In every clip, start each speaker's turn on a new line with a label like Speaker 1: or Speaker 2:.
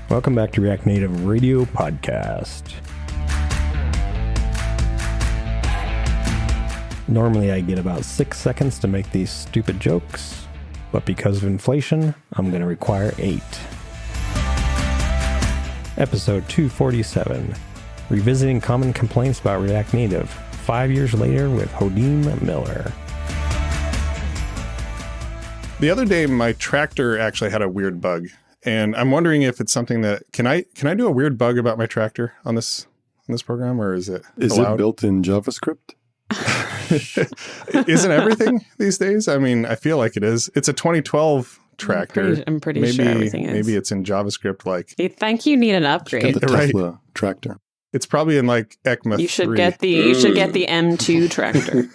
Speaker 1: Welcome back to React Native Radio Podcast. Normally I get about 6 seconds to make these stupid jokes, but because of inflation, I'm going to require 8. Episode 247, Revisiting Common Complaints about React Native, 5 years later with Hodeem Miller.
Speaker 2: The other day, my tractor actually had a weird bug, and I'm wondering if it's something that can I do a weird bug about my tractor on this program, or is it allowed?
Speaker 3: It built in JavaScript?
Speaker 2: Isn't everything these days? I mean, I feel like it is. It's a 2012 tractor.
Speaker 4: I'm pretty sure everything is.
Speaker 2: Maybe it's in JavaScript. Like,
Speaker 4: you think you need an upgrade?
Speaker 3: The Tesla tractor.
Speaker 2: It's probably in like ECMA 3.
Speaker 4: You should get the M2 tractor.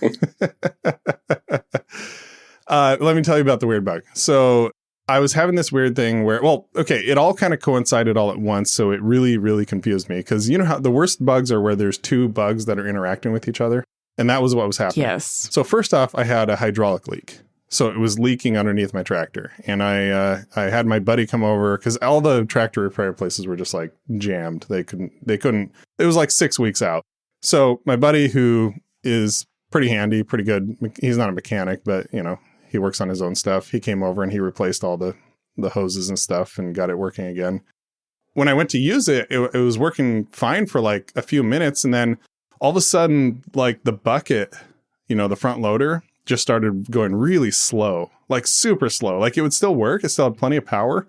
Speaker 2: Let me tell you about the weird bug. So I was having this weird thing where, it all kind of coincided all at once. So it really, really confused me, because you know how the worst bugs are where there's two bugs that are interacting with each other. And that was what was happening.
Speaker 4: Yes.
Speaker 2: So first off, I had a hydraulic leak. So it was leaking underneath my tractor. And I had my buddy come over, because all the tractor repair places were just like jammed. They couldn't, it was like 6 weeks out. So my buddy, who is pretty handy, pretty good, he's not a mechanic, but you know, he works on his own stuff. He came over and he replaced all the hoses and stuff and got it working again. When I went to use it, it was working fine for like a few minutes. And then all of a sudden, like the bucket, you know, the front loader just started going really slow, like super slow. Like it would still work. It still had plenty of power,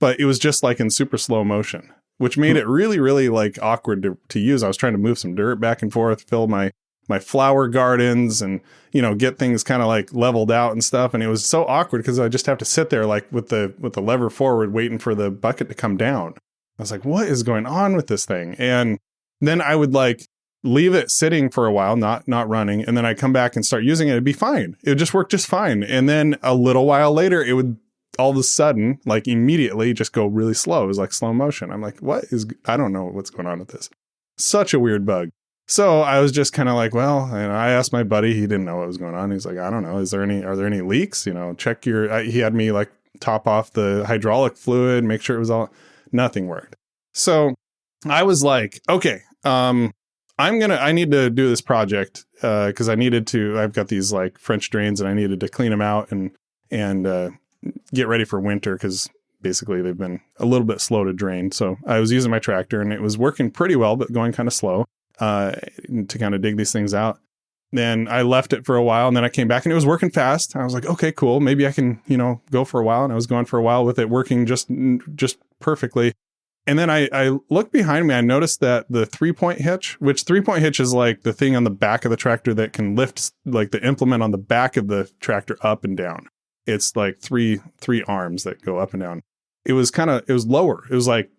Speaker 2: but it was just like in super slow motion, which made it really, really like awkward to use. I was trying to move some dirt back and forth, fill my flower gardens and, you know, get things kind of like leveled out and stuff. And it was so awkward because I just have to sit there like with the lever forward, waiting for the bucket to come down. I was like, what is going on with this thing? And then I would like leave it sitting for a while, not running. And then I come back and start using it. It'd be fine. It would just work just fine. And then a little while later, it would all of a sudden, like immediately just go really slow. It was like slow motion. I'm like, I don't know what's going on with this. Such a weird bug. So I was just kind of like, well, and I asked my buddy, he didn't know what was going on. He's like, I don't know. Are there any leaks? You know, check he had me like top off the hydraulic fluid, make sure it was all, nothing worked. So I was like, okay, I need to do this project, cause I've got these like French drains and I needed to clean them out and get ready for winter. Cause basically they've been a little bit slow to drain. So I was using my tractor and it was working pretty well, but going kind of slow. To kind of dig these things out. Then I left it for a while and then I came back and it was working fast. I was like, okay, cool. Maybe I can, you know, go for a while. And I was going for a while with it working just perfectly. And then I looked behind me. I noticed that the 3-point hitch, which 3-point hitch is like the thing on the back of the tractor that can lift like the implement on the back of the tractor up and down. It's like three arms that go up and down. It was lower. It was like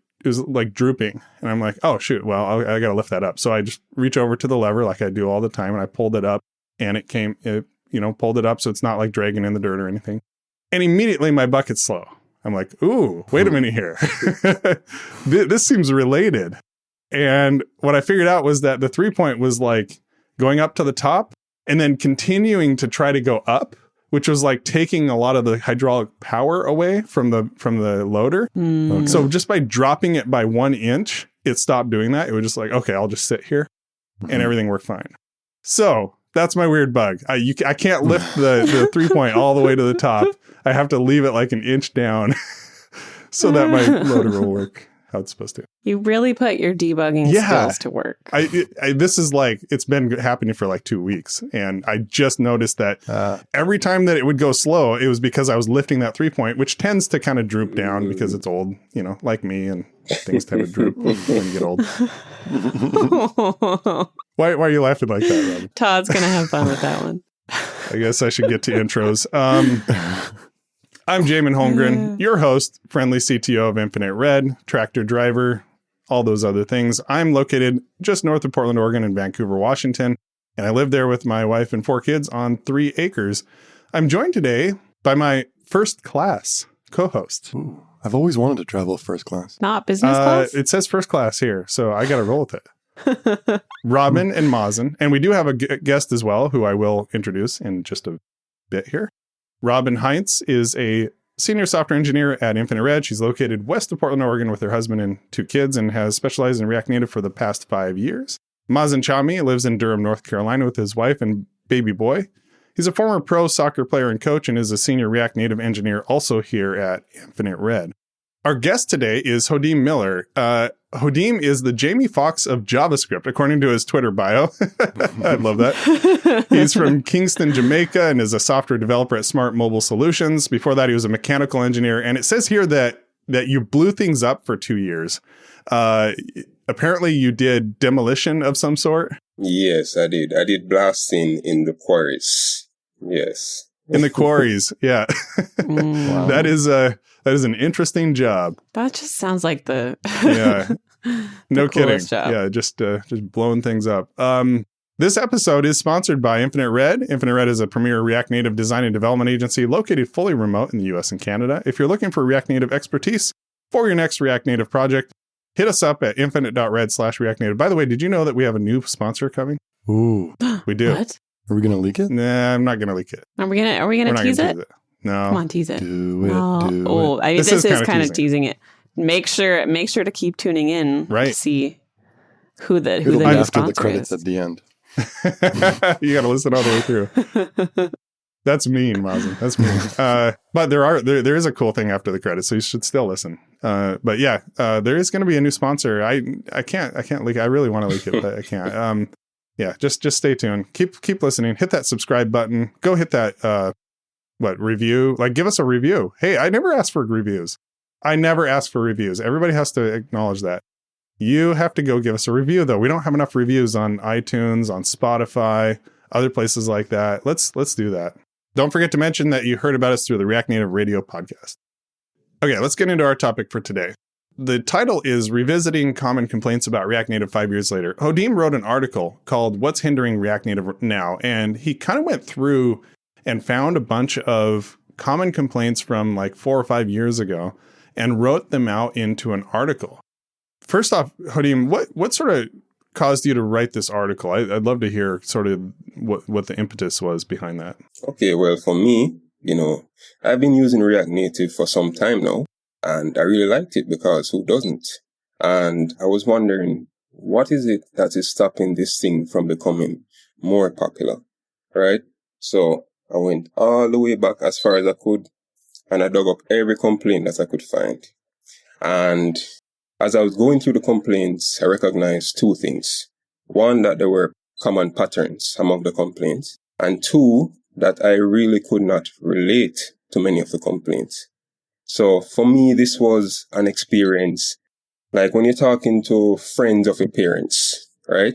Speaker 2: drooping. And I'm like, oh shoot, well, I got to lift that up. So I just reach over to the lever like I do all the time. And I pulled it up and it pulled it up. So it's not like dragging in the dirt or anything. And immediately my bucket's slow. I'm like, ooh, wait a minute here. This seems related. And what I figured out was that the 3-point was like going up to the top and then continuing to try to go up, which was like taking a lot of the hydraulic power away from the loader. Mm. So just by dropping it by 1 inch, it stopped doing that. It was just like, okay, I'll just sit here and everything worked fine. So that's my weird bug. I can't lift the 3-point all the way to the top. I have to leave it like an inch down so that my loader will work how it's supposed to.
Speaker 4: You really put your debugging skills to work.
Speaker 2: This is like, it's been happening for like 2 weeks. And I just noticed that every time that it would go slow, it was because I was lifting that 3-point, which tends to kind of droop down because it's old, you know, like me, and things tend to droop when you get old. Why are you laughing like that, Robin?
Speaker 4: Todd's going to have fun with that one.
Speaker 2: I guess I should get to intros. I'm Jamin Holmgren, your host, friendly CTO of Infinite Red, tractor driver, all those other things. I'm located just north of Portland, Oregon and Vancouver, Washington, and I live there with my wife and 4 kids on 3 acres. I'm joined today by my first class co-host.
Speaker 3: Ooh, I've always wanted to travel first class.
Speaker 4: Not business class?
Speaker 2: It says first class here, so I got to roll with it. Robin and Mazen. And we do have a guest as well, who I will introduce in just a bit here. Robin Heinz is a senior software engineer at Infinite Red. She's located west of Portland, Oregon with her husband and 2 kids and has specialized in React Native for the past 5 years. Mazen Chami lives in Durham, North Carolina with his wife and baby boy. He's a former pro soccer player and coach and is a senior React Native engineer also here at Infinite Red. Our guest today is Hodeem Miller. Hodeem is the Jamie Foxx of JavaScript, according to his Twitter bio. I love that. He's from Kingston, Jamaica, and is a software developer at Smart Mobile Solutions. Before that, he was a mechanical engineer. And it says here that you blew things up for 2 years. Apparently, you did demolition of some sort.
Speaker 5: Yes, I did. I did blasting in the quarries. Yes.
Speaker 2: In the quarries, yeah.
Speaker 4: Wow.
Speaker 2: That is an interesting job.
Speaker 4: That just sounds like the
Speaker 2: No kidding.
Speaker 4: coolest job.
Speaker 2: Yeah, just blowing things up. This episode is sponsored by Infinite Red. Infinite Red is a premier React Native design and development agency located fully remote in the US and Canada. If you're looking for React Native expertise for your next React Native project, hit us up at infinite.red/React Native. By the way, did you know that we have a new sponsor coming?
Speaker 3: Ooh.
Speaker 2: We do.
Speaker 4: What?
Speaker 3: Are we going to leak it?
Speaker 2: Nah, I'm not going to leak it.
Speaker 4: Are we gonna
Speaker 2: We're not
Speaker 4: tease
Speaker 2: gonna
Speaker 4: it?
Speaker 2: tease it. No.
Speaker 4: Come on, tease it.
Speaker 3: Do it.
Speaker 4: Oh,
Speaker 3: Do
Speaker 4: oh,
Speaker 3: it.
Speaker 4: I mean,
Speaker 2: This
Speaker 4: this
Speaker 2: is
Speaker 4: is
Speaker 2: kinda
Speaker 4: kind of
Speaker 2: teasing
Speaker 4: teasing it. Make sure to keep tuning in
Speaker 2: Right.
Speaker 4: to see who the
Speaker 3: It'll be
Speaker 4: new
Speaker 3: after the
Speaker 4: sponsor
Speaker 3: credits
Speaker 4: is.
Speaker 3: at the end.
Speaker 2: You got to listen all the way through. That's mean, Mazen. That's mean. But there is a cool thing after the credits, so you should still listen. But yeah, there is going to be a new sponsor. I can't leak it. I really want to leak it, but I can't. Yeah, just stay tuned. Keep listening. Hit that subscribe button. Go hit that review. Like, give us a review. Hey, I never asked for reviews. I never ask for reviews. Everybody has to acknowledge that. You have to go give us a review, though. We don't have enough reviews on iTunes, on Spotify, other places like that. Let's do that. Don't forget to mention that you heard about us through the React Native Radio podcast. Okay, let's get into our topic for today. The title is Revisiting Common Complaints About React Native 5 Years Later. Hodeem wrote an article called What's Hindering React Native Now? And he kind of went through and found a bunch of common complaints from like 4 or 5 years ago and wrote them out into an article. First off, Hodeem, what sort of caused you to write this article? I'd love to hear sort of what the impetus was behind that.
Speaker 5: Okay, well, for me, I've been using React Native for some time now, and I really liked it because who doesn't? And I was wondering, what is it that is stopping this thing from becoming more popular, right? So I went all the way back as far as I could, and I dug up every complaint that I could find. And as I was going through the complaints, I recognized 2 things. 1, that there were common patterns among the complaints, and 2, that I really could not relate to many of the complaints. So for me, this was an experience like when you're talking to friends of your parents, right?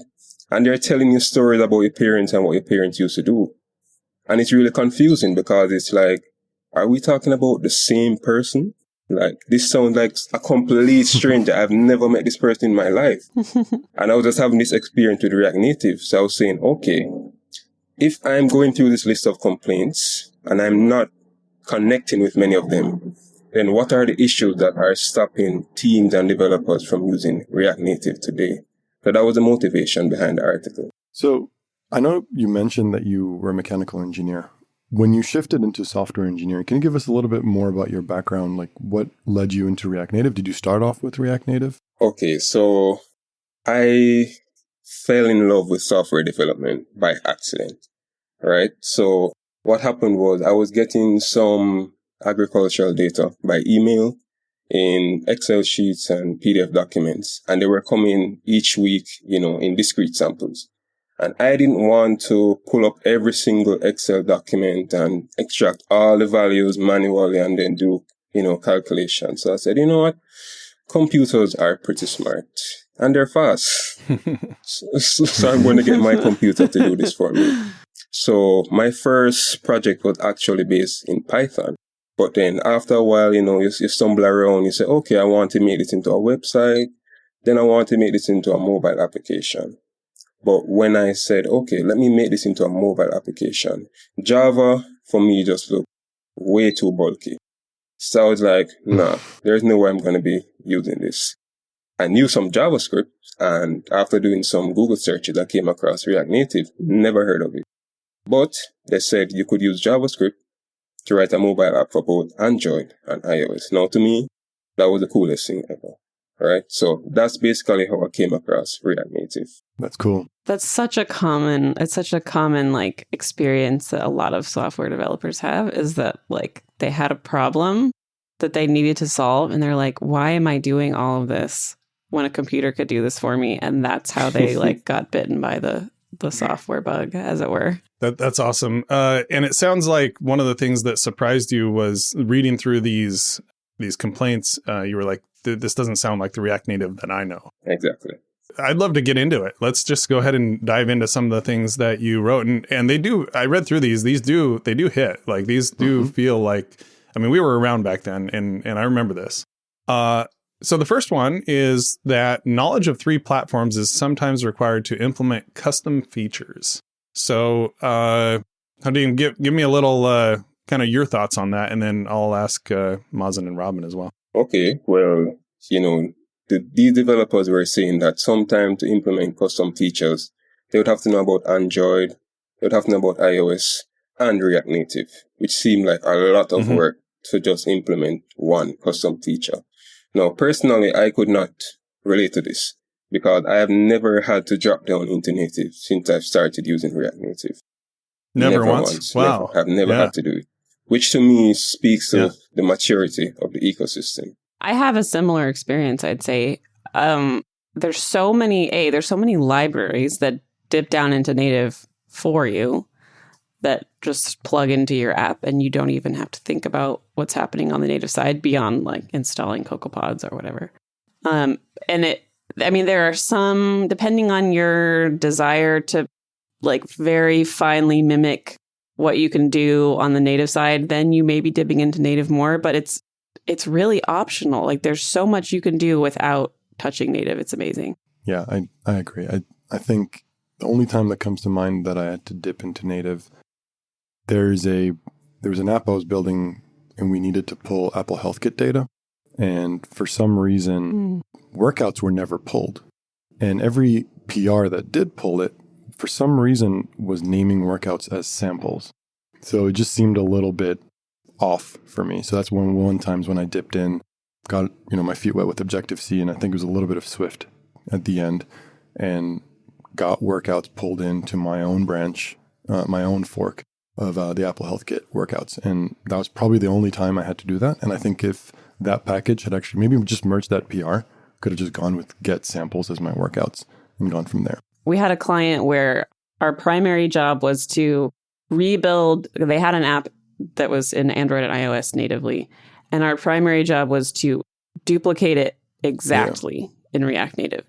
Speaker 5: And they're telling you stories about your parents and what your parents used to do. And it's really confusing because it's like, are we talking about the same person? Like, this sounds like a complete stranger. I've never met this person in my life. And I was just having this experience with React Native. So I was saying, okay, if I'm going through this list of complaints and I'm not connecting with many of them, then what are the issues that are stopping teams and developers from using React Native today? So that was the motivation behind the article.
Speaker 3: So I know you mentioned that you were a mechanical engineer. When you shifted into software engineering, can you give us a little bit more about your background? Like, what led you into React Native? Did you start off with React Native?
Speaker 5: Okay, so I fell in love with software development by accident, right? So what happened was I was getting some agricultural data by email in Excel sheets and PDF documents, and they were coming each week, in discrete samples. And I didn't want to pull up every single Excel document and extract all the values manually and then do, calculations. So I said, you know what? Computers are pretty smart and they're fast. So I'm going to get my computer to do this for me. So my first project was actually based in Python. But then after a while, you stumble around, you say, okay, I want to make this into a website. Then I want to make this into a mobile application. But when I said, okay, let me make this into a mobile application, Java, for me, just looked way too bulky. So I was like, nah, there's no way I'm going to be using this. I knew some JavaScript, and after doing some Google searches, I came across React Native. Never heard of it. But they said you could use JavaScript to write a mobile app for both Android and iOS. Now, to me, that was the coolest thing ever. Right? So that's basically how I came across React Native.
Speaker 3: That's cool.
Speaker 4: That's such a common like experience that a lot of software developers have, is that like they had a problem that they needed to solve and they're like, why am I doing all of this when a computer could do this for me? And that's how they like got bitten by the software bug, as it were.
Speaker 2: That's awesome. And it sounds like one of the things that surprised you was reading through these complaints. You were like, this doesn't sound like the React Native that I know.
Speaker 5: Exactly.
Speaker 2: I'd love to get into it. Let's just go ahead and dive into some of the things that you wrote. And they do, I read through these do hit. Like these do feel like, I mean, we were around back then and I remember this. So the first one is that knowledge of 3 platforms is sometimes required to implement custom features. So, Hodeem, give me a little kind of your thoughts on that, and then I'll ask Mazen and Robin as well.
Speaker 5: Okay, well, these developers were saying that sometime to implement custom features, they would have to know about Android, they would have to know about iOS, and React Native, which seemed like a lot of work to just implement one custom feature. Now, personally, I could not relate to this because I have never had to drop down into native since I've started using React Native.
Speaker 2: Never once? Wow.
Speaker 5: Never. I've never had to do it, which to me speaks to the maturity of the ecosystem.
Speaker 4: I have a similar experience, I'd say. There's so many libraries that dip down into native for you that just plug into your app, and you don't even have to think about what's happening on the native side beyond like installing CocoaPods or whatever. There are some, depending on your desire to like very finely mimic what you can do on the native side, then you may be dipping into native more, but it's really optional. Like there's so much you can do without touching native. It's amazing.
Speaker 3: Yeah, I agree. I think the only time that comes to mind that I had to dip into native, there was an app I was building and we needed to pull Apple Health Kit data. And for some reason, workouts were never pulled. And every PR that did pull it, for some reason, was naming workouts as samples. So it just seemed a little bit off for me. So that's one times when I dipped in, got my feet wet with Objective-C, and I think it was a little bit of Swift at the end, and got workouts pulled into my own branch, my own fork of the Apple Health Kit workouts. And that was probably the only time I had to do that. And I think if that package had actually maybe just merged that PR, could have just gone with get samples as my workouts and gone from there.
Speaker 4: We had a client where our primary job was to rebuild. They had an app that was in Android and iOS natively, and our primary job was to duplicate it exactly in React Native,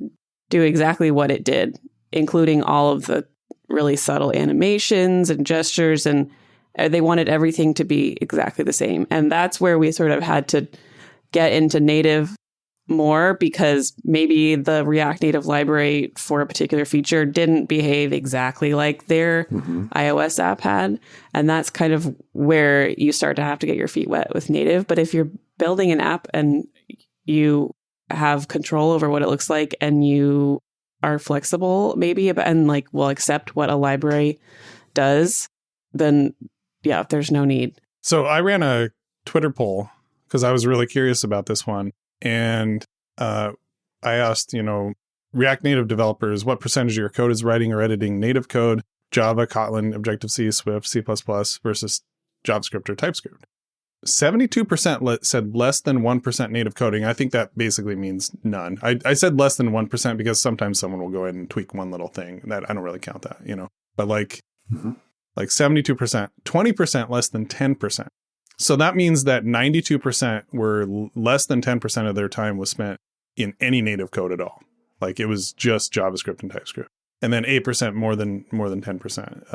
Speaker 4: do exactly what it did, including all of the really subtle animations and gestures, and they wanted everything to be exactly the same. And that's where we sort of had to get into native more, because maybe the React Native library for a particular feature didn't behave exactly like their iOS app had. And that's kind of where you start to have to get your feet wet with native. But if you're building an app and you have control over what it looks like, and you are flexible maybe and like will accept what a library does, then there's no need.
Speaker 2: So I ran a Twitter poll because I was really curious about this one. And I asked, React Native developers, what percentage of your code is writing or editing native code, Java, Kotlin, Objective-C, Swift, C++ versus JavaScript or TypeScript? 72% said less than 1% native coding. I think that basically means none. I said less than 1% because sometimes someone will go ahead and tweak one little thing. That I don't really count that, But like 72%, 20% less than 10%. So that means that 92% were less than 10% of their time was spent in any native code at all. Like it was just JavaScript and TypeScript. And then 8% more than 10%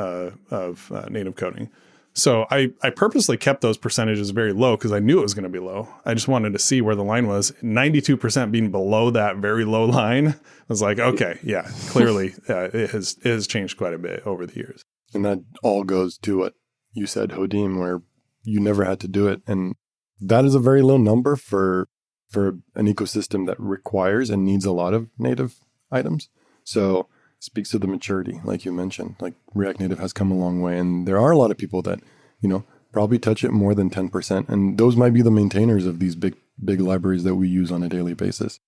Speaker 2: of native coding. So I purposely kept those percentages very low because I knew it was going to be low. I just wanted to see where the line was. 92% being below that very low line, I was like, okay, yeah, clearly it has changed quite a bit over the years.
Speaker 3: And that all goes to what you said, Hodeem, where you never had to do it. And that is a very low number for for an ecosystem that requires and needs a lot of native items. So it speaks to the maturity, like you mentioned. Like React Native has come a long way, and there are a lot of people that, probably touch it more than 10%. And those might be the maintainers of these big libraries that we use on a daily basis.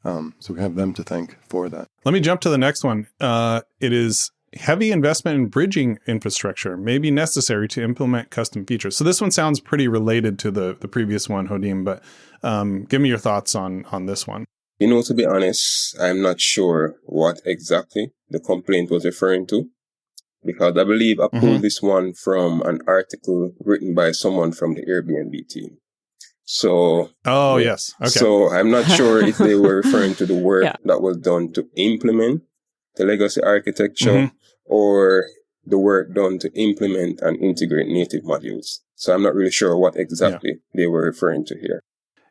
Speaker 3: So we have them to thank for that.
Speaker 2: Let me jump to the next one. It is heavy investment in bridging infrastructure may be necessary to implement custom features. So this one sounds pretty related to the previous one, Hodeem, but give me your thoughts on this one.
Speaker 5: To be honest, I'm not sure what exactly the complaint was referring to, because I believe I pulled this one from an article written by someone from the Airbnb team. So,
Speaker 2: yes. Okay.
Speaker 5: So I'm not sure if they were referring to the work that was done to implement the legacy architecture or the work done to implement and integrate native modules. So I'm not really sure what exactly they were referring to here.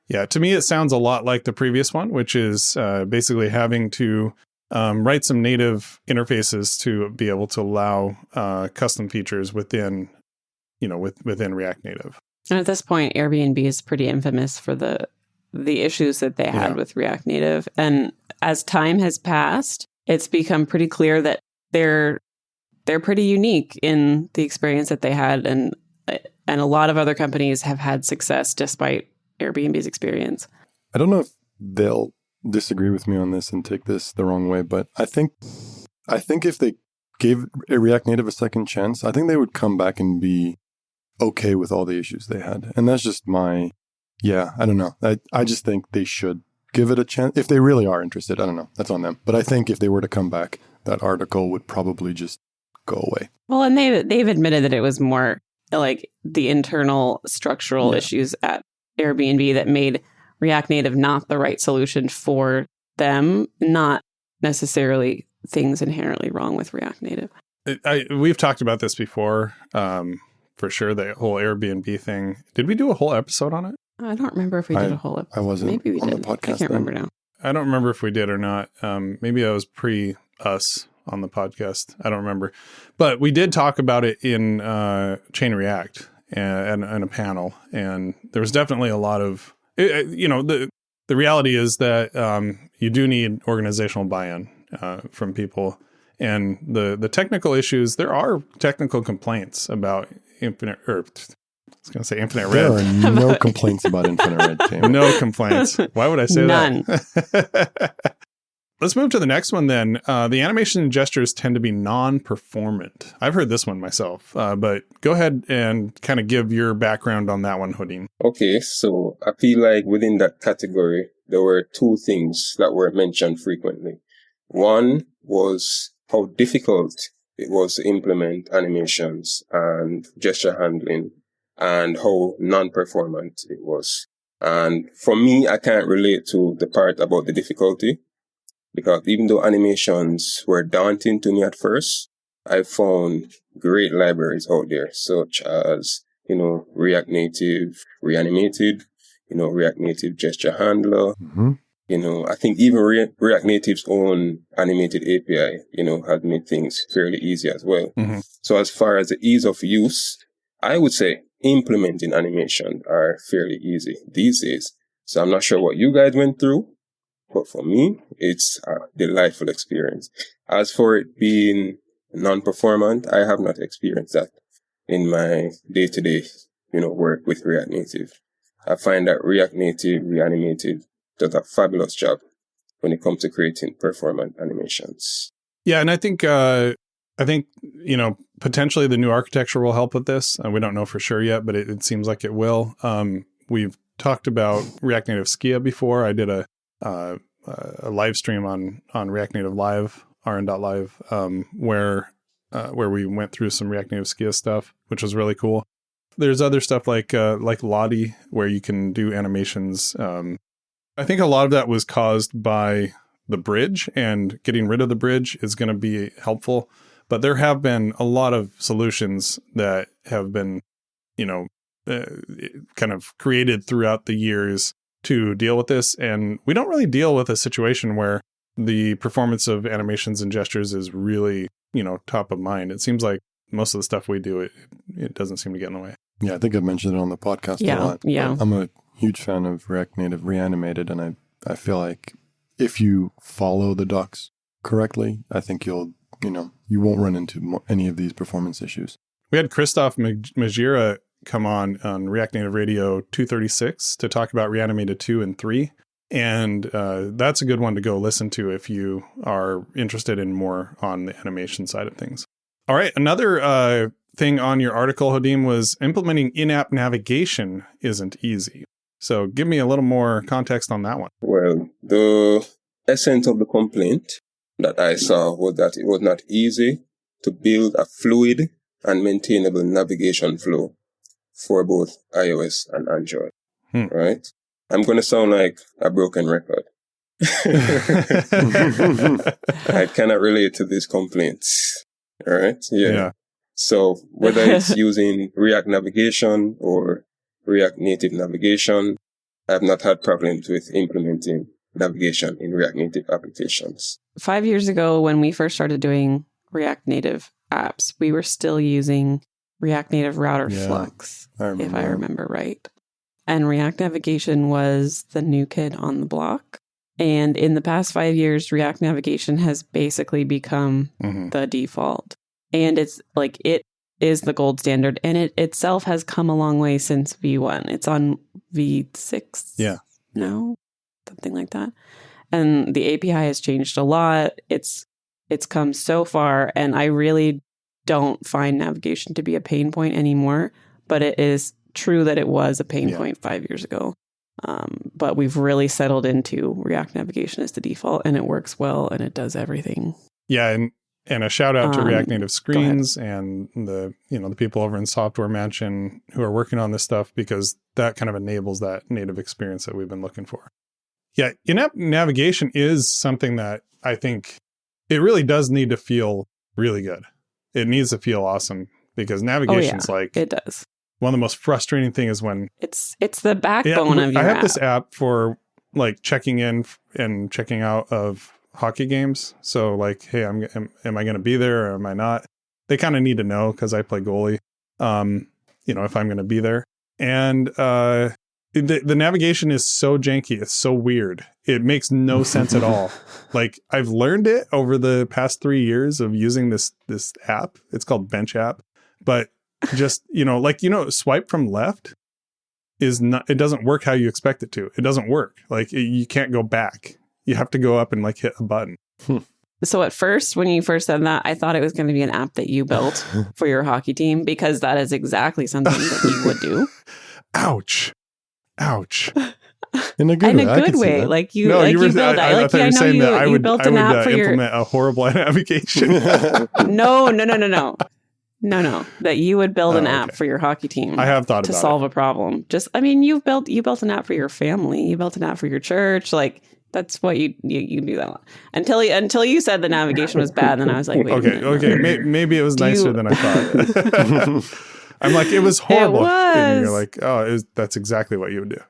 Speaker 2: Yeah, to me, it sounds a lot like the previous one, which is basically having to write some native interfaces to be able to allow custom features within React Native.
Speaker 4: And at this point, Airbnb is pretty infamous for the issues that they had with React Native. And as time has passed, it's become pretty clear that they're pretty unique in the experience that they had, and a lot of other companies have had success despite Airbnb's experience.
Speaker 3: I don't know if they'll disagree with me on this and take this the wrong way, but I think if they gave React Native a second chance, I think they would come back and be okay with all the issues they had. And that's just I don't know. I just think they should give it a chance. If they really are interested, I don't know. That's on them. But I think if they were to come back, that article would probably just go away.
Speaker 4: Well, and they've admitted that it was more like the internal structural issues at Airbnb that made React Native not the right solution for them, not necessarily things inherently wrong with React Native.
Speaker 2: We've talked about this before, for sure, the whole Airbnb thing. Did we do a whole episode on it?
Speaker 4: I don't remember if we did a whole episode.
Speaker 3: I wasn't
Speaker 4: Maybe we
Speaker 3: on
Speaker 4: did.
Speaker 3: the podcast.
Speaker 4: I can't remember now.
Speaker 2: I don't remember if we did or not. Maybe that was pre-us on the podcast. I don't remember. But we did talk about it in Chain React and a panel. And there was definitely a lot of, the reality is that you do need organizational buy-in from people. And the technical issues, there are technical complaints about Infinite Red.
Speaker 3: There are no complaints about Infinite Red, Tim.
Speaker 2: No complaints. Why would I say
Speaker 4: None.
Speaker 2: that? Let's move to the next one then. The animation and gestures tend to be non-performant. I've heard this one myself, but go ahead and kind of give your background on that one, Hodeem.
Speaker 5: Okay, so I feel like within that category, there were two things that were mentioned frequently. One was how difficult it was to implement animations and gesture handling, and how non-performant it was. And for me, I can't relate to the part about the difficulty, because even though animations were daunting to me at first, I found great libraries out there, such as, React Native Reanimated, React Native Gesture Handler.
Speaker 3: Mm-hmm.
Speaker 5: I think even React Native's own animated API, had made things fairly easy as well.
Speaker 2: Mm-hmm.
Speaker 5: So as far as the ease of use, I would say implementing animation are fairly easy these days. So I'm not sure what you guys went through, but for me, it's a delightful experience. As for it being non-performant, I have not experienced that in my day-to-day, work with React Native. I find that React Native Reanimated does a fabulous job when it comes to creating performant animations.
Speaker 2: Yeah, and I think potentially the new architecture will help with this. We don't know for sure yet, but it seems like it will. We've talked about React Native Skia before. I did a live stream on React Native Live, rn.live, where we went through some React Native Skia stuff, which was really cool. There's other stuff like Lottie, where you can do animations. I think a lot of that was caused by the bridge, and getting rid of the bridge is going to be helpful. But there have been a lot of solutions that have been, kind of created throughout the years to deal with this. And we don't really deal with a situation where the performance of animations and gestures is really, top of mind. It seems like most of the stuff we do, it doesn't seem to get in the way.
Speaker 3: Yeah, I think I've mentioned it on the podcast a lot.
Speaker 4: Yeah.
Speaker 3: I'm a huge fan of React Native Reanimated, and I feel like if you follow the docs correctly, I think you won't run into any of these performance issues.
Speaker 2: We had Christoph Majira come on React Native Radio 236 to talk about Reanimated 2 and 3. And that's a good one to go listen to if you are interested in more on the animation side of things. All right. Another thing on your article, Hodeem, was implementing in-app navigation isn't easy. So give me a little more context on that one.
Speaker 5: Well, the essence of the complaint that I saw was that it was not easy to build a fluid and maintainable navigation flow for both iOS and Android. Right? I'm going to sound like a broken record. I cannot relate to these complaints. All right? Yeah. So whether it's using React Navigation or React Native Navigation, I've not had problems with implementing navigation in React Native applications.
Speaker 4: 5 years ago, when we first started doing React Native apps, we were still using React Native Router Flux, if I remember right. And React Navigation was the new kid on the block. And in the past 5 years, React Navigation has basically become the default. And it's like, it is the gold standard. And it itself has come a long way since V1. It's on V6.
Speaker 2: Yeah.
Speaker 4: No, something like that. And the API has changed a lot. It's come so far. And I really don't find navigation to be a pain point anymore. But it is true that it was a pain point 5 years ago. But we've really settled into React Navigation as the default, and it works well, and it does everything.
Speaker 2: Yeah, and a shout out to React Native Screens and the people over in Software Mansion who are working on this stuff, because that kind of enables that native experience that we've been looking for. Yeah, in-app navigation is something that I think it really does need to feel really good. It needs to feel awesome, because navigation's
Speaker 4: it does.
Speaker 2: One of the most frustrating things is when
Speaker 4: it's the backbone of your
Speaker 2: I have
Speaker 4: app.
Speaker 2: this app for like checking in and checking out of hockey games. So like, hey, am I going to be there or am I not? They kind of need to know, because I play goalie. If I'm going to be there. And the navigation is so janky. It's so weird. It makes no sense at all. Like, I've learned it over the past 3 years of using this app. It's called Bench app, but just, swipe from left is not, it doesn't work how you expect it to. It doesn't work. Like, you can't go back. You have to go up and like hit a button.
Speaker 4: So at first, when you first said that, I thought it was going to be an app that you built for your hockey team, because that is exactly something that you would do.
Speaker 2: Ouch.
Speaker 3: In a good way.
Speaker 4: Like you build. I know you built an app for
Speaker 2: implement a horrible navigation.
Speaker 4: No. That you would build an app for your hockey team.
Speaker 2: I have thought
Speaker 4: to
Speaker 2: about
Speaker 4: solve a problem. You built an app for your family. You built an app for your church. Like, that's what you do that until you said the navigation was bad. Then I was like, wait.
Speaker 2: Okay. Maybe it was nicer than I thought. I'm like, it was horrible.
Speaker 4: It was.
Speaker 2: And you're like, that's exactly what you would do.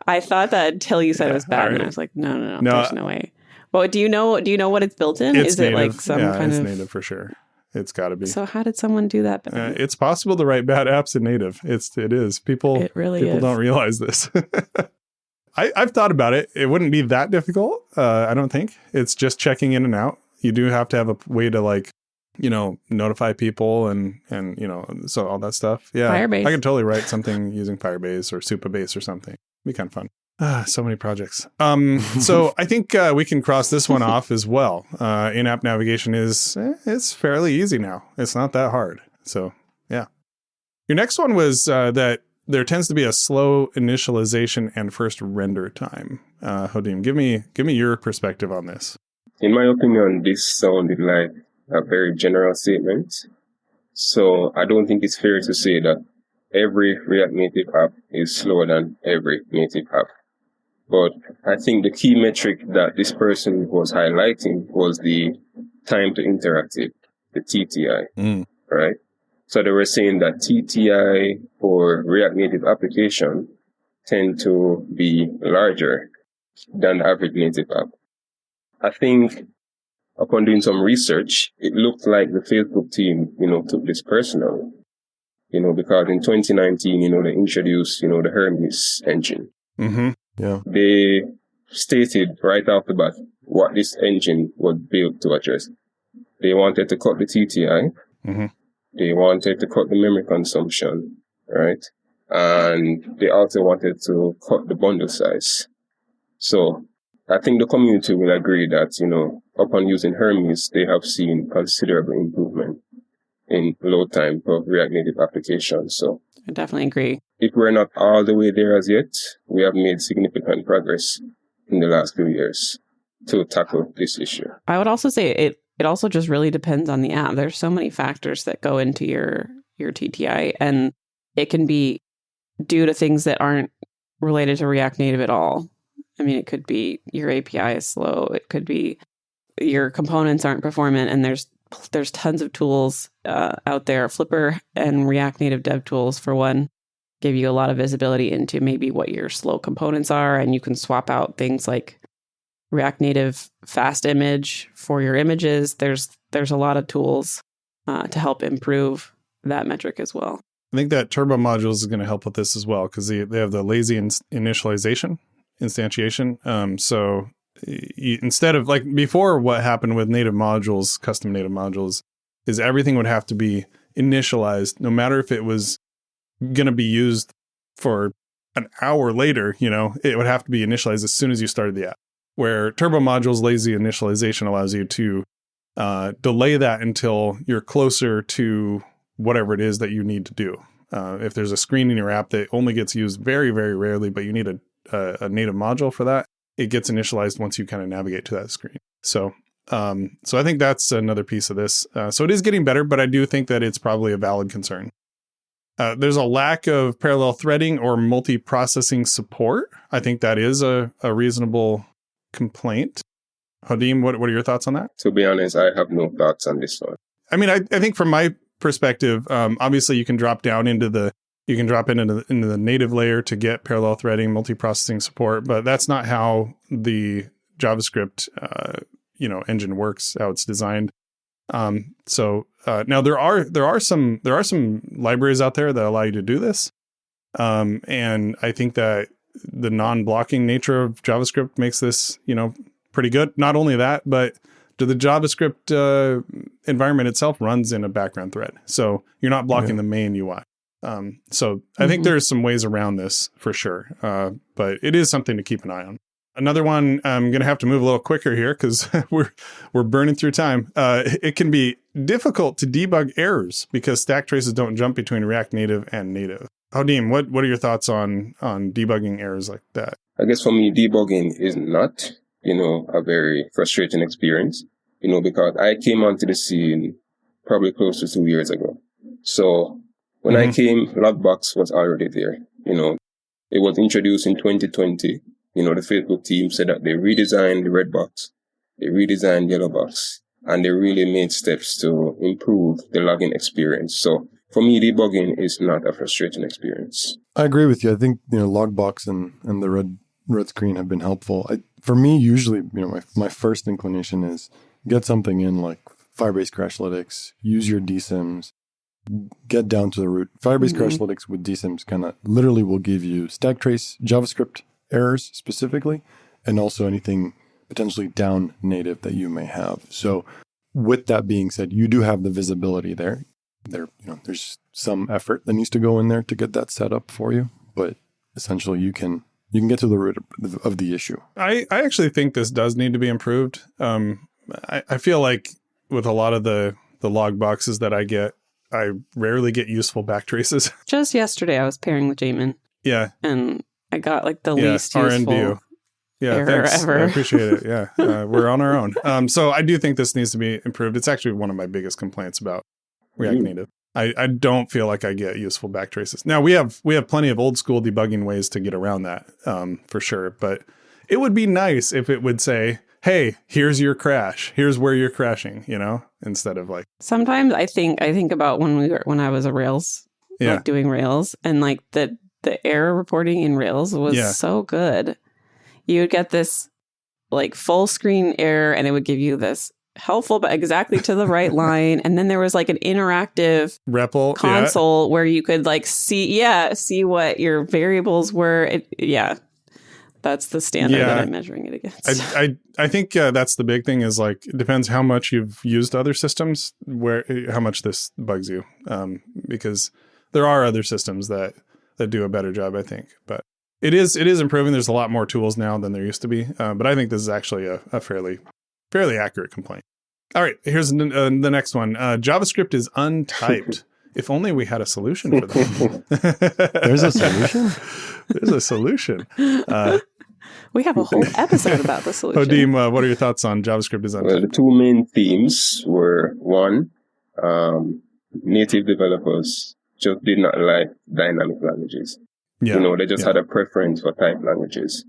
Speaker 4: I thought that until you said it was bad, and I was like, no, there's no way. Well, do you know what it's built in?
Speaker 2: It's
Speaker 4: Is
Speaker 2: native.
Speaker 4: It like some kind
Speaker 2: it's
Speaker 4: of
Speaker 2: native for sure? It's got to be.
Speaker 4: So how did someone do that?
Speaker 2: It's possible to write bad apps in native. It is. People don't realize this. I've thought about it. It wouldn't be that difficult. I don't think. It's just checking in and out. You do have to have a way to notify people and so all that stuff. Yeah.
Speaker 4: Firebase.
Speaker 2: I could totally write something using Firebase or Supabase or something. It'd be kind of fun. So many projects. So I think we can cross this one off as well. In-app navigation it's fairly easy now. It's not that hard. So yeah. Your next one was that there tends to be a slow initialization and first render time. Hodeem, give me your perspective on this.
Speaker 5: In my opinion, this sounded like a very general statement. So I don't think it's fair to say that every React Native app is slower than every native app. But I think the key metric that this person was highlighting was the time to interactive, the TTI, right? So they were saying that TTI for React Native application tend to be larger than the average native app. I think upon doing some research, it looked like the Facebook team, took this personally. because in 2019, they introduced, the Hermes engine.
Speaker 2: Mm-hmm.
Speaker 3: Yeah.
Speaker 5: They stated right off the bat what this engine was built to address. They wanted to cut the TTI.
Speaker 2: Mm-hmm.
Speaker 5: They wanted to cut the memory consumption, right? And they also wanted to cut the bundle size. So I think the community will agree that, upon using Hermes, they have seen considerable improvement in load time for React Native applications. So
Speaker 4: I definitely agree.
Speaker 5: if we're not all the way there as yet, we have made significant progress in the last few years to tackle this issue.
Speaker 4: I would also say it also just really depends on the app. There's so many factors that go into your TTI, and it can be due to things that aren't related to React Native at all. I mean, it could be your API is slow. It could be your components aren't performant, and there's tons of tools out there. Flipper and React Native dev tools, for one, give you a lot of visibility into maybe what your slow components are, and you can swap out things like React Native fast image for your images. There's a lot of tools to help improve that metric as well.
Speaker 2: I think that Turbo Modules is going to help with this as well, because they have the lazy instantiation. So instead of like before, what happened with native modules, custom native modules, is everything would have to be initialized, no matter if it was going to be used for an hour later, it would have to be initialized as soon as you started the app. Where Turbo Modules lazy initialization allows you to delay that until you're closer to whatever it is that you need to do. If there's a screen in your app that only gets used very, very rarely, but you need a native module for that, it gets initialized once you kind of navigate to that screen. So I think that's another piece of this. So it is getting better, but I do think that it's probably a valid concern. There's a lack of parallel threading or multi-processing support. I think that is a reasonable complaint. Hodeem, what are your thoughts on that?
Speaker 5: To be honest, I have no thoughts on this one.
Speaker 2: I mean, I think from my perspective, obviously you can drop into the native layer to get parallel threading, multiprocessing support, but that's not how the JavaScript engine works, how it's designed. Now there are some libraries out there that allow you to do this, and I think that the non-blocking nature of JavaScript makes this pretty good. Not only that, but the JavaScript environment itself runs in a background thread, so you're not blocking the main UI. So I think there's some ways around this for sure, but it is something to keep an eye on. Another one, I'm going to have to move a little quicker here because we're burning through time. It can be difficult to debug errors because stack traces don't jump between React Native and native. Hodeem, what are your thoughts on debugging errors like that?
Speaker 5: I guess for me, debugging is not, a very frustrating experience, because I came onto the scene probably close to 2 years ago. So when I came, Logbox was already there. It was introduced in 2020. The Facebook team said that they redesigned the red box, they redesigned yellow box, and they really made steps to improve the login experience. So for me, debugging is not a frustrating experience.
Speaker 3: I agree with you. I think, Logbox and the red screen have been helpful. For me, usually, my first inclination is get something in like Firebase Crashlytics, use your DSIMs, get down to the root. Firebase Crashlytics with DSIMs kind of literally will give you stack trace JavaScript errors specifically, and also anything potentially down native that you may have. So with that being said, you do have the visibility there. There's some effort that needs to go in there to get that set up for you, but essentially you can get to the root of the issue.
Speaker 2: I actually think this does need to be improved. I feel like with a lot of the log boxes that I get, I rarely get useful backtraces.
Speaker 4: Just yesterday, I was pairing with Jamin.
Speaker 2: Yeah.
Speaker 4: And I got like the least
Speaker 2: RNView.
Speaker 4: useful error
Speaker 2: Thanks.
Speaker 4: ever.
Speaker 2: I appreciate it. Yeah. We're on our own. So I do think this needs to be improved. It's actually one of my biggest complaints about React Native. I don't feel like I get useful backtraces. Now we have plenty of old school debugging ways to get around that, for sure. But it would be nice if it would say, hey, here's your crash. Here's where you're crashing, instead of like.
Speaker 4: Sometimes I think about when I was a Rails, like doing Rails, and like the error reporting in Rails was so good. You would get this like full screen error, and it would give you this helpful, but exactly to the right line. And then there was like an interactive
Speaker 2: REPL
Speaker 4: console where you could like see what your variables were. That's the standard that I'm measuring it against.
Speaker 2: I think that's the big thing is like, it depends how much you've used other systems, how much this bugs you. Because there are other systems that do a better job, I think. But it is improving. There's a lot more tools now than there used to be. But I think this is actually a fairly accurate complaint. All right, here's the next one. JavaScript is untyped. If only we had a solution for that.
Speaker 3: There's a solution?
Speaker 2: There's a solution.
Speaker 4: We have a whole episode about the solution.
Speaker 2: Hodeem, what are your thoughts on JavaScript is untyped?
Speaker 5: Well, the two main themes were, one, native developers just did not like dynamic languages.
Speaker 2: Yeah.
Speaker 5: They just had a preference for type languages.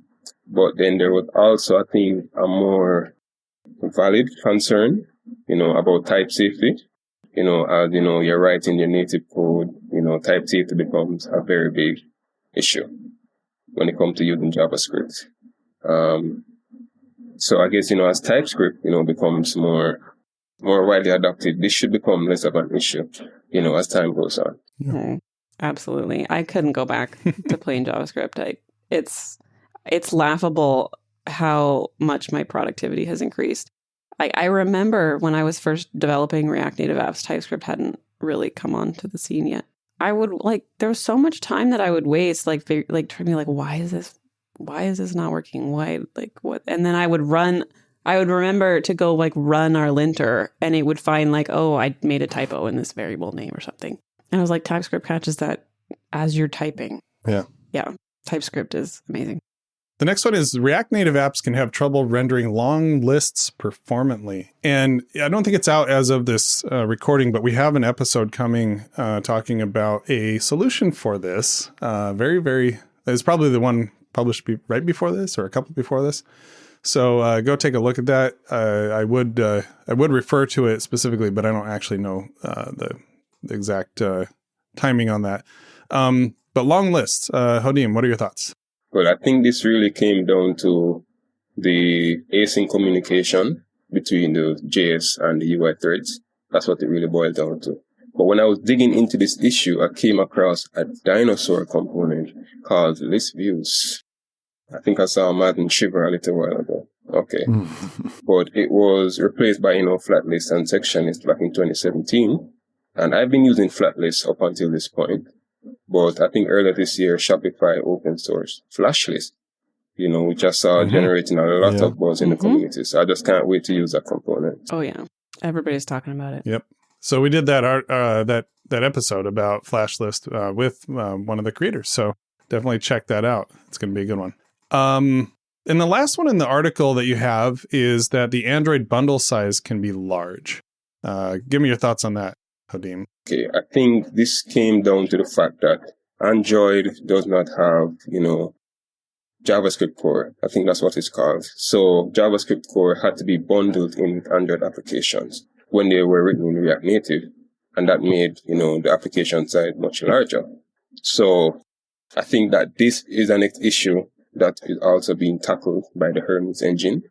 Speaker 5: But then there was also, I think, a more valid concern, about type safety. As you're writing your native code, type safety becomes a very big issue when it comes to using JavaScript. So I guess, as TypeScript, becomes more widely adopted, this should become less of an issue, as time goes on.
Speaker 4: Mm, absolutely. I couldn't go back to plain JavaScript. It's laughable how much my productivity has increased. I remember when I was first developing React Native apps, TypeScript hadn't really come onto the scene yet. I would there was so much time that I would waste, trying to be like, why is this not working? Why, what? And then I would remember to go run our linter, and it would find oh, I made a typo in this variable name or something. And I was like, TypeScript catches that as you're typing.
Speaker 3: Yeah.
Speaker 4: Yeah. TypeScript is amazing.
Speaker 2: The next one is React Native apps can have trouble rendering long lists performantly. And I don't think it's out as of this recording, but we have an episode coming talking about a solution for this. It's probably the one published right before this or a couple before this. So go take a look at that. I would refer to it specifically, but I don't actually know the exact timing on that. But long lists, Hodeem, what are your thoughts?
Speaker 5: Well, I think this really came down to the async communication between the JS and the UI threads. That's what it really boiled down to. But when I was digging into this issue, I came across a dinosaur component called list views. I think I saw Martin shiver a little while ago. Okay. But it was replaced by, flat list and section list back in 2017. And I've been using flat lists up until this point. But I think earlier this year, Shopify open source flash list, which I saw generating a lot of buzz in the community. So I just can't wait to use that component.
Speaker 4: Oh, yeah. Everybody's talking about it.
Speaker 2: Yep. So we did that episode about flash list with one of the creators. So definitely check that out. It's going to be a good one. And the last one in the article that you have is that the Android bundle size can be large. Give me your thoughts on that, Hodeem.
Speaker 5: Okay, I think this came down to the fact that Android does not have, JavaScript core. I think that's what it's called. So JavaScript core had to be bundled in Android applications when they were written in React Native. And that made, the application size much larger. So I think that this is an issue that is also being tackled by the Hermes engine,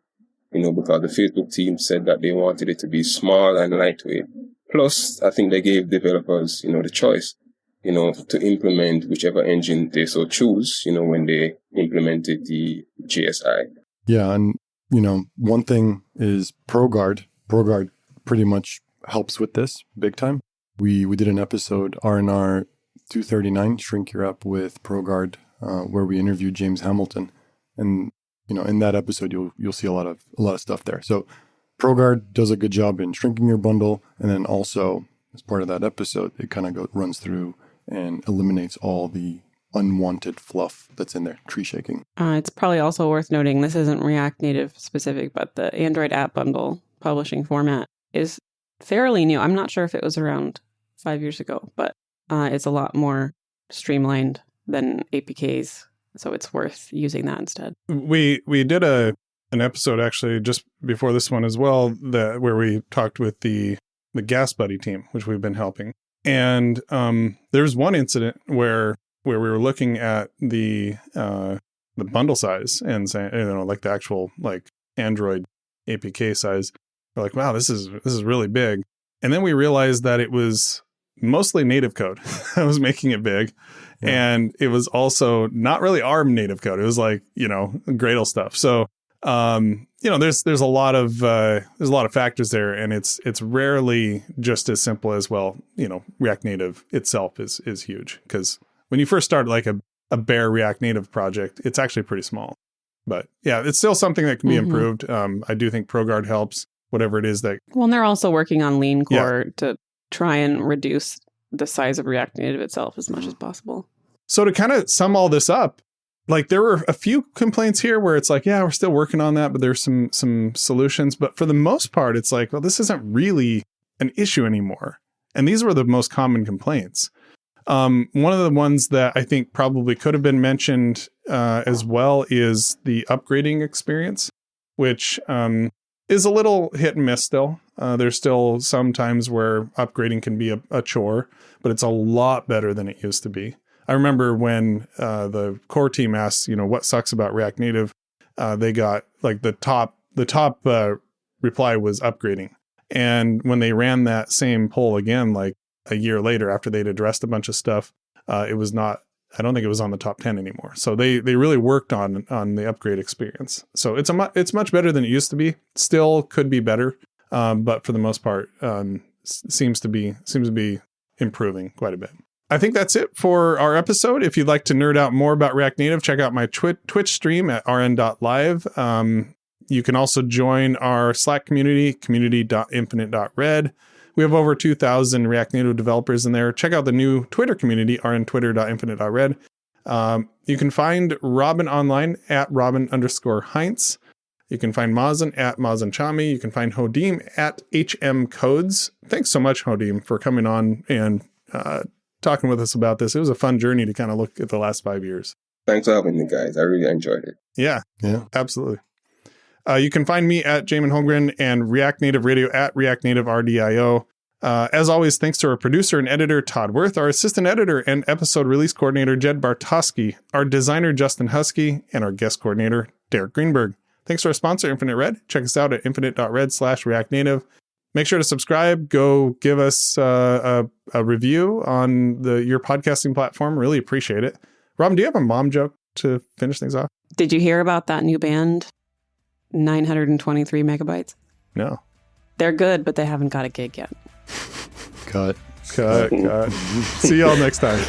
Speaker 5: because the Facebook team said that they wanted it to be small and lightweight. Plus, I think they gave developers, the choice, to implement whichever engine they so choose, when they implemented the GSI.
Speaker 3: Yeah. And, one thing is ProGuard. ProGuard pretty much helps with this big time. We did an episode, RNR 239, Shrink Your App with ProGuard, where we interviewed James Hamilton. And, in that episode, you'll see a lot of stuff there. So ProGuard does a good job in shrinking your bundle. And then also, as part of that episode, it kind of runs through and eliminates all the unwanted fluff that's in there, tree shaking.
Speaker 4: It's probably also worth noting, this isn't React Native specific, but the Android app bundle publishing format is fairly new. I'm not sure if it was around 5 years ago, but it's a lot more streamlined than APKs. So it's worth using that instead. We
Speaker 2: did an episode actually just before this one as well, where we talked with the Gas Buddy team, which we've been helping. And there's one incident where we were looking at the bundle size and saying, the actual Android APK size. We're like, wow, this is really big. And then we realized that it was mostly native code that was making it big. Yeah. And it was also not really ARM native code. It was like, Gradle stuff. So, there's a lot of factors there, and it's rarely just as simple as, well, React Native itself is huge, because when you first start like a bare React Native project, it's actually pretty small. But yeah, it's still something that can be improved. I do think ProGuard helps, whatever it is that.
Speaker 4: Well, and they're also working on Lean Core to try and reduce the size of React Native itself as much as possible.
Speaker 2: So to kind of sum all this up, like there were a few complaints here where it's like, yeah, we're still working on that, but there's some solutions. But for the most part, it's like, well, this isn't really an issue anymore. And these were the most common complaints. One of the ones that I think probably could have been mentioned as well is the upgrading experience, which is a little hit and miss still. There's still some times where upgrading can be a chore, but it's a lot better than it used to be. I remember when the core team asked, what sucks about React Native, they got like the top reply was upgrading. And when they ran that same poll again, like a year later after they'd addressed a bunch of stuff, it was not, I don't think it was on the top 10 anymore. So they really worked on the upgrade experience. So it's much better than it used to be. Still could be better, but for the most part, seems to be improving quite a bit. I think that's it for our episode. If you'd like to nerd out more about React Native, check out my Twitch stream at rn.live. You can also join our Slack community.infinite.red. We have over 2,000 React Native developers in there. Check out the new Twitter community, rntwitter.infinite.red. You can find Robin online at Robin_Heinz. You can find Mazen at MazenChami. You can find Hodeem at HMCodes. Thanks so much, Hodeem, for coming on and talking with us about this. It was a fun journey to kind of look at the last 5 years.
Speaker 5: Thanks for having me, guys. I really enjoyed it.
Speaker 2: Yeah, absolutely. You can find me at Jamin Holmgren and React Native Radio at React Native RDIO. As always, thanks to our producer and editor, Todd Worth, our assistant editor and episode release coordinator, Jed Bartoski, our designer, Justin Husky, and our guest coordinator, Derek Greenberg. Thanks to our sponsor, Infinite Red. Check us out at infinite.red/React Native. Make sure to subscribe. Go give us a review on your podcasting platform. Really appreciate it. Robin, do you have a mom joke to finish things off?
Speaker 4: Did you hear about that new band, 923 megabytes?
Speaker 2: No.
Speaker 4: They're good, but they haven't got a gig yet.
Speaker 3: Cut.
Speaker 2: See y'all next time.